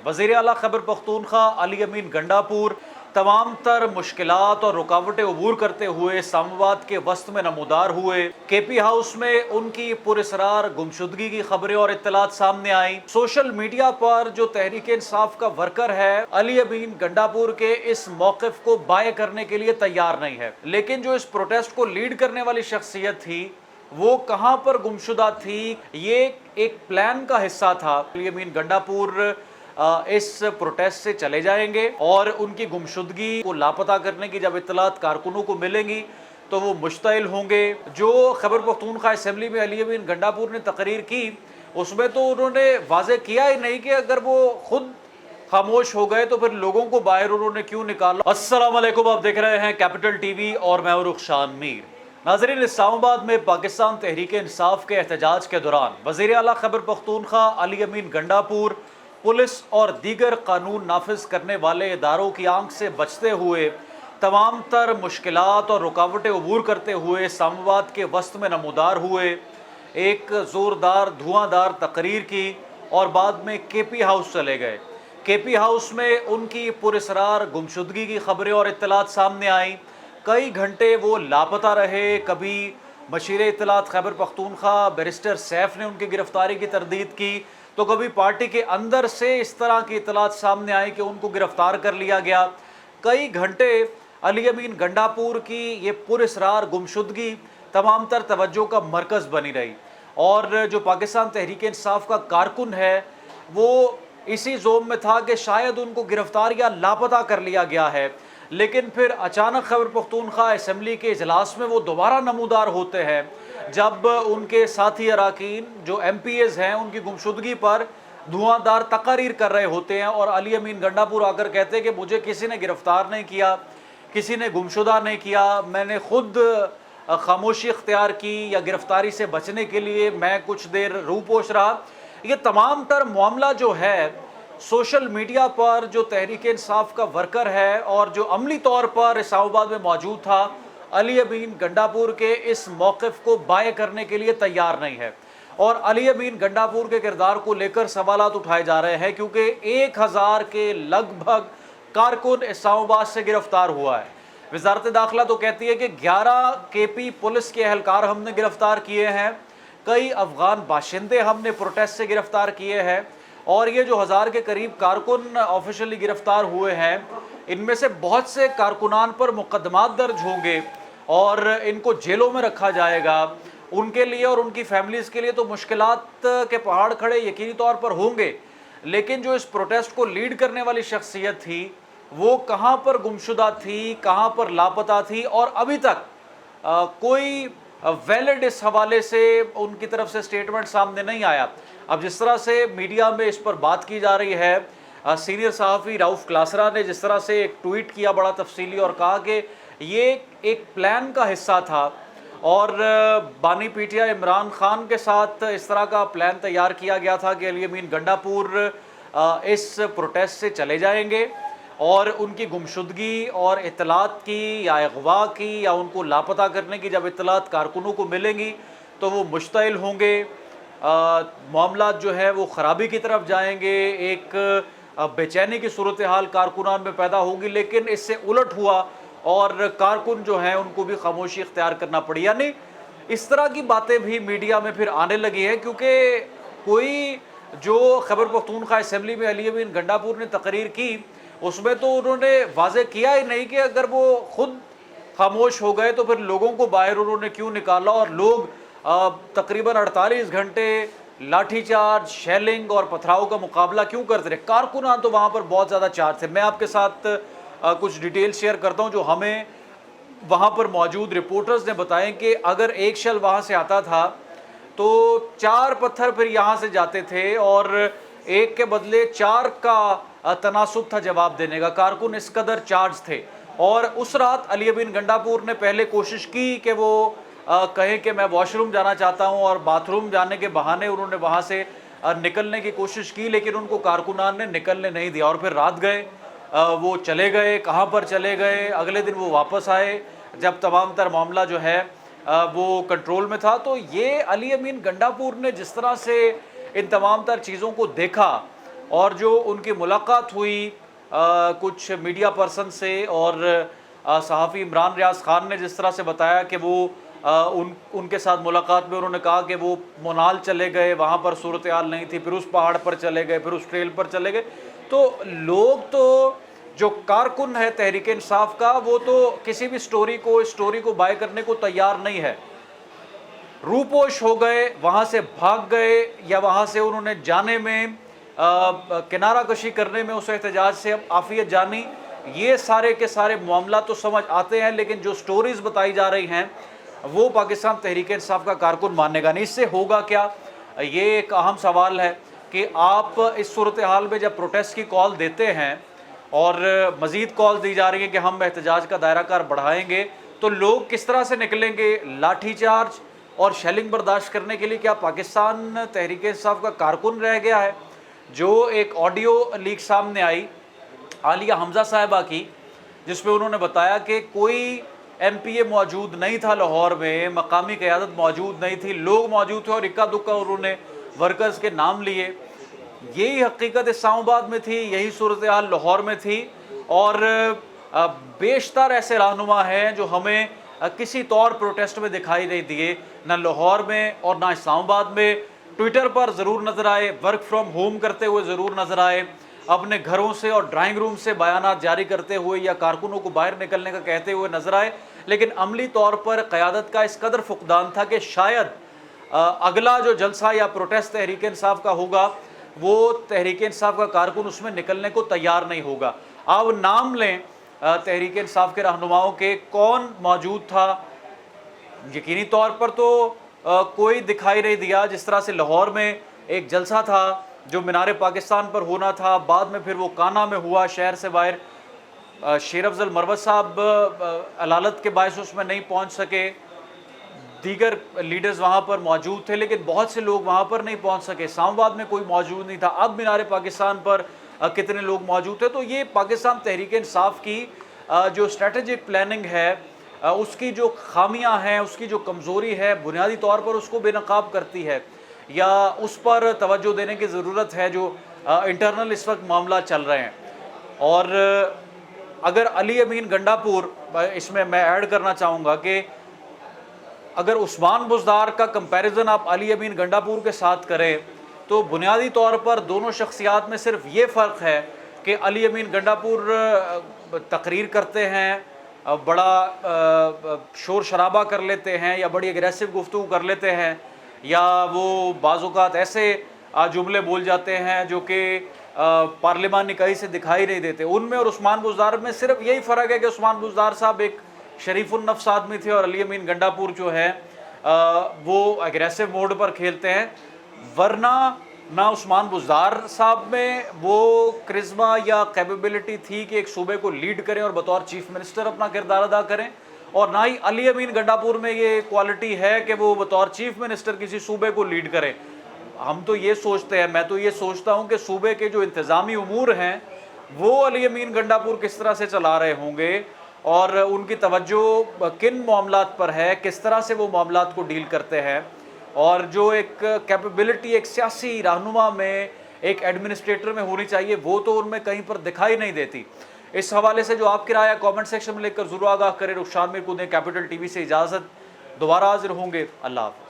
वज़ीर आला खैबर पख्तूनख्वा अली अमीन गंडापुर तमाम तर मुश्किलात और रुकावटें अबूर करते हुए इस्लामाबाद के वस्त में नमूदार हुए। केपी हाउस में उनकी पुरस्रार गुमशुदगी की खबरें और इत्तलात सामने आई। सोशल मीडिया पर जो तहरीक इंसाफ का वर्कर है अली अमीन गंडापुर के इस मौक़िफ़ को बाय करने के लिए तैयार नहीं है, लेकिन जो इस प्रोटेस्ट को लीड करने वाली शख्सियत थी वो कहाँ पर गुमशुदा थी, ये एक प्लान का हिस्सा था। अली अमीन गंडापुर इस प्रोटेस्ट से चले जाएंगे और उनकी गुमशुदगी को लापता करने की जब इत्तलात कारकुनों को मिलेंगी तो वो मुश्तइल होंगे। जो खैबर पख्तूनख्वा असेंबली में अली अमीन गंडापुर ने तकरीर की उसमें तो उन्होंने वाज़ेह किया ही नहीं कि अगर वो खुद खामोश हो गए तो फिर लोगों को बाहर उन्होंने क्यों निकाला। अस्सलाम वालेकुम, आप देख रहे हैं कैपिटल टीवी और मैं रुखशान मीर। नाज़रीन, इस्लामाबाद में पाकिस्तान तहरीक इंसाफ के एहतजाज के दौरान वज़ीर आला खैबर पख्तूनख्वा अली अमीन गंडापुर पुलिस और दीगर कानून नाफिज करने वाले इदारों की आंख से बचते हुए तमाम तर मुश्किलात और रुकावटें अबूर करते हुए इस्लामाबाद के वस्त में नमूदार हुए। एक ज़ोरदार धुआंधार तकरीर की और बाद में केपी हाउस चले गए। केपी हाउस में उनकी पुरस्रार गुमशुदगी की खबरें और इत्तलात सामने आई। कई घंटे वो लापता रहे। कभी मशीर इत्तलात खैबर पख्तूनख्वा बैरिस्टर सैफ ने उनकी गिरफ्तारी की तरदीद की, तो कभी पार्टी के अंदर से इस तरह की इत्तलात सामने आई कि उनको गिरफ्तार कर लिया गया। कई घंटे अली अमीन गंडापुर की ये पुरस्रार गुमशुदगी तमाम तर तवज्जो का मरकज़ बनी रही और जो पाकिस्तान तहरीक इंसाफ का कारकुन है वो इसी जोम में था कि शायद उनको गिरफ्तार या लापता कर लिया गया है। लेकिन फिर अचानक खैबर पख्तूनख्वा असेंबली के इजलास में वो दोबारा नमूदार होते हैं जब उनके साथी अराकीन जो MPAs हैं उनकी गुमशुदगी पर धुआंधार तकरीर कर रहे होते हैं और अली अमीन गंडापुर आकर कहते हैं कि मुझे किसी ने गिरफ्तार नहीं किया, किसी ने गुमशुदा नहीं किया, मैंने खुद खामोशी इख्तियार की या गिरफ्तारी से बचने के लिए मैं कुछ देर रूपोश रहा। ये तमाम तर मामला जो है सोशल मीडिया पर जो तहरीक इंसाफ का वर्कर है और जो अमली तौर पर इस्लामाबाद में मौजूद था अली अमीन गंडापुर के इस मौक़िफ़ को बाय करने के लिए तैयार नहीं है और अली अमीन गंडापुर के किरदार को लेकर सवालात उठाए जा रहे हैं क्योंकि 1000 के लगभग कारकुन इस्लामाबाद से गिरफ्तार हुआ है। वज़ारत दाखिला तो कहती है कि 11 KP पुलिस के एहलकार हमने गिरफ्तार किए हैं, कई अफ़गान बाशिंदे हमने प्रोटेस्ट से गिरफ्तार किए हैं और ये जो 1000 के करीब कारकुन ऑफिशियली गिरफ्तार हुए हैं इनमें से बहुत से कारकुनान पर मुकदमात दर्ज होंगे और इनको जेलों में रखा जाएगा। उनके लिए और उनकी फैमिलीज़ के लिए तो मुश्किलात के पहाड़ खड़े यकीनी तौर पर होंगे, लेकिन जो इस प्रोटेस्ट को लीड करने वाली शख्सियत थी वो कहाँ पर गुमशुदा थी, कहाँ पर लापता थी और अभी तक कोई वैलिड इस हवाले से उनकी तरफ से स्टेटमेंट सामने नहीं आया। अब जिस तरह से मीडिया में इस पर बात की जा रही है, सीनियर सहाफ़ी राउफ क्लासरा ने जिस तरह से एक ट्वीट किया बड़ा तफसीली और कहा कि ये एक प्लान का हिस्सा था और बानी पीटिया इमरान खान के साथ इस तरह का प्लान तैयार किया गया था कि अली अमीन गंडापुर इस प्रोटेस्ट से चले जाएंगे और उनकी गुमशुदगी और इत्तलात की या अगवा की या उनको लापता करने की जब इत्तलात कारकुनों को मिलेंगी तो वो मुश्तइल होंगे। मामला जो है वो ख़राबी की तरफ जाएंगे, एक बेचैनी की सूरत हाल कारकुनान में पैदा होगी, लेकिन इससे उलट हुआ और कारकुन जो हैं उनको भी खामोशी इख्तियार करना पड़ी। यानी इस तरह की बातें भी मीडिया में फिर आने लगी हैं क्योंकि कोई जो खैबर पख्तूनख्वा असेंबली में अली अमीन गंडापुर ने तकरीर की उसमें तो उन्होंने वाज़ेह किया ही नहीं कि अगर वो खुद खामोश हो गए तो फिर लोगों को बाहर उन्होंने क्यों निकाला और लोग तकरीबन 48 घंटे लाठीचार्ज, शेलिंग और पथराव का मुकाबला क्यों करते रहे। कारकुनान तो वहाँ पर बहुत ज़्यादा चार्ज थे। मैं आपके साथ कुछ डिटेल शेयर करता हूँ जो हमें वहाँ पर मौजूद रिपोर्टर्स ने बताएं कि अगर एक शल वहाँ से आता था तो 4 पत्थर फिर यहाँ से जाते थे और एक के बदले 4 का तनासुब था जवाब देने का। कारकुन इस कदर चार्ज थे और उस रात अली अमीन गंडापुर ने पहले कोशिश की कि वो कहें कि मैं वॉशरूम जाना चाहता हूं और बाथरूम जाने के बहाने उन्होंने वहां से निकलने की कोशिश की, लेकिन उनको कारकुनान ने निकलने नहीं दिया और फिर रात गए, वो चले गए। कहां पर चले गए? अगले दिन वो वापस आए जब तमाम तर मामला जो है वो कंट्रोल में था। तो ये अली अमीन गंडापुर ने जिस तरह से इन तमाम तर चीज़ों को देखा اور جو उनकी मुलाकात हुई कुछ मीडिया पर्सन से और सहाफ़ी इमरान रियाज खान ने जिस तरह से बताया कि वो उनके साथ मुलाकात में उन्होंने कहा कि वो मोनाल चले गए, वहाँ पर सूरत हाल नहीं थी, फिर उस पहाड़ पर चले गए, फिर उस ट्रेल पर चले गए। तो लोग तो जो कारकुन है तहरीक इंसाफ का, वो तो किसी भी स्टोरी को बाय करने को तैयार नहीं है। रूपोश हो गए, वहाँ से भाग गए, या वहाँ से उन्होंने जाने में किनारा कशी करने में उस एहतजाज से अब आफियत जानी, ये सारे के सारे मामला तो समझ आते हैं, लेकिन जो स्टोरीज़ बताई जा रही हैं वो पाकिस्तान तहरीक इंसाफ का कारकुन मानेगा नहीं। इससे होगा क्या, ये एक अहम सवाल है कि आप इस सूरत हाल में जब प्रोटेस्ट की कॉल देते हैं और मज़ीद कॉल दी जा रही है कि हम एहतजाज का दायरा कार बढ़ाएंगे, तो लोग किस तरह से निकलेंगे? लाठी चार्ज और शेलिंग बर्दाश्त करने के लिए क्या पाकिस्तान तहरीक इंसाफ का कारकुन रह गया है? जो एक ऑडियो लीक सामने आई आलिया हमजा साहिबा की, जिसमें उन्होंने बताया कि कोई MPA मौजूद नहीं था लाहौर में, मकामी क़यादत मौजूद नहीं थी, लोग मौजूद थे और इक्का दुक्का उन्होंने वर्कर्स के नाम लिए। यही हकीकत इस्लामाबाद में थी, यही सूरत हाल लाहौर में थी, और बेशतर ऐसे रहनुमा हैं जो हमें किसी तौर प्रोटेस्ट में दिखाई नहीं दिए, ना लाहौर में और ना इस्लामाबाद में। ट्विटर पर ज़रूर नज़र आए, वर्क फ्रॉम होम करते हुए ज़रूर नज़र आए, अपने घरों से और ड्राइंग रूम से बयानात जारी करते हुए या कारकुनों को बाहर निकलने का कहते हुए नज़र आए, लेकिन अमली तौर पर क़यादत का इस कदर फुकदान था कि शायद अगला जो जलसा या प्रोटेस्ट तहरीक इंसाफ का होगा, वो तहरीक इंसाफ का कारकुन उसमें निकलने को तैयार नहीं होगा। अब नाम लें तहरीक इंसाफ के रहनुमाओं के, कौन मौजूद था? यकीनी तौर पर तो कोई दिखाई नहीं दिया। जिस तरह से लाहौर में एक जलसा था जो मीनार पाकिस्तान पर होना था, बाद में फिर वो काना में हुआ शहर से बाहर। शेर अफजल मरवत साहब अलालत के बायस उसमें नहीं पहुंच सके, दीगर लीडर्स वहाँ पर मौजूद थे, लेकिन बहुत से लोग वहाँ पर नहीं पहुँच सके। इस्लामाबाद में कोई मौजूद नहीं था। अब मीनार पाकिस्तान पर कितने लोग मौजूद थे? तो ये पाकिस्तान तहरीक इंसाफ की जो स्ट्रेटजिक प्लानिंग है, उसकी जो खामियां हैं, उसकी जो कमज़ोरी है, बुनियादी तौर पर उसको बेनकाब करती है, या उस पर तवज्जो देने की ज़रूरत है जो इंटरनल इस वक्त मामला चल रहे हैं। और अगर अली अमीन गंडापुर, इसमें मैं ऐड करना चाहूँगा कि अगर उस्मान बुज़दार का कंपैरिजन आप अली अमीन गंडापुर के साथ करें, तो बुनियादी तौर पर दोनों शख्सियात में सिर्फ ये फ़र्क है कि अली अमीन गंडापुर तकरीर करते हैं, बड़ा शोर शराबा कर लेते हैं, या बड़ी एग्रेसिव गुफ्तगू कर लेते हैं, या वो बाज़-औक़ात ऐसे जुमले बोल जाते हैं जो कि पार्लिमानी कहीं से दिखाई नहीं देते। उनमें और उस्मान बुज़दार में सिर्फ यही फ़र्क है कि उस्मान बुज़दार साहब एक शरीफुन्नफ्स आदमी थे और अली अमीन गंडापुर जो है वो एग्रेसिव मोड पर खेलते हैं। वरना ना उस्मान बुज़दार साहब में वो करिश्मा या कैपेबिलिटी थी कि एक सूबे को लीड करें और बतौर चीफ मिनिस्टर अपना किरदार अदा करें, और ना ही अली अमीन गंडापुर में ये क्वालिटी है कि वो बतौर चीफ मिनिस्टर किसी सूबे को लीड करें। हम तो ये सोचते हैं, मैं तो ये सोचता हूँ कि सूबे के जो इंतज़ामी उमूर हैं वो अली अमीन गंडापुर किस तरह से चला रहे होंगे, और उनकी तवज्जो किन मामलात पर है, किस तरह से वो मामलात को डील करते हैं, और जो एक कैपेबिलिटी एक सियासी रहनुमा में, एक एडमिनिस्ट्रेटर में होनी चाहिए, वो तो उनमें कहीं पर दिखाई नहीं देती। इस हवाले से जो आपकी राय है कमेंट सेक्शन में लेकर ज़रूर आगाह करें। रुखसार मीर को दें कैपिटल TV से इजाज़त, दोबारा हाजिर होंगे। अल्लाह हाफ़िज़।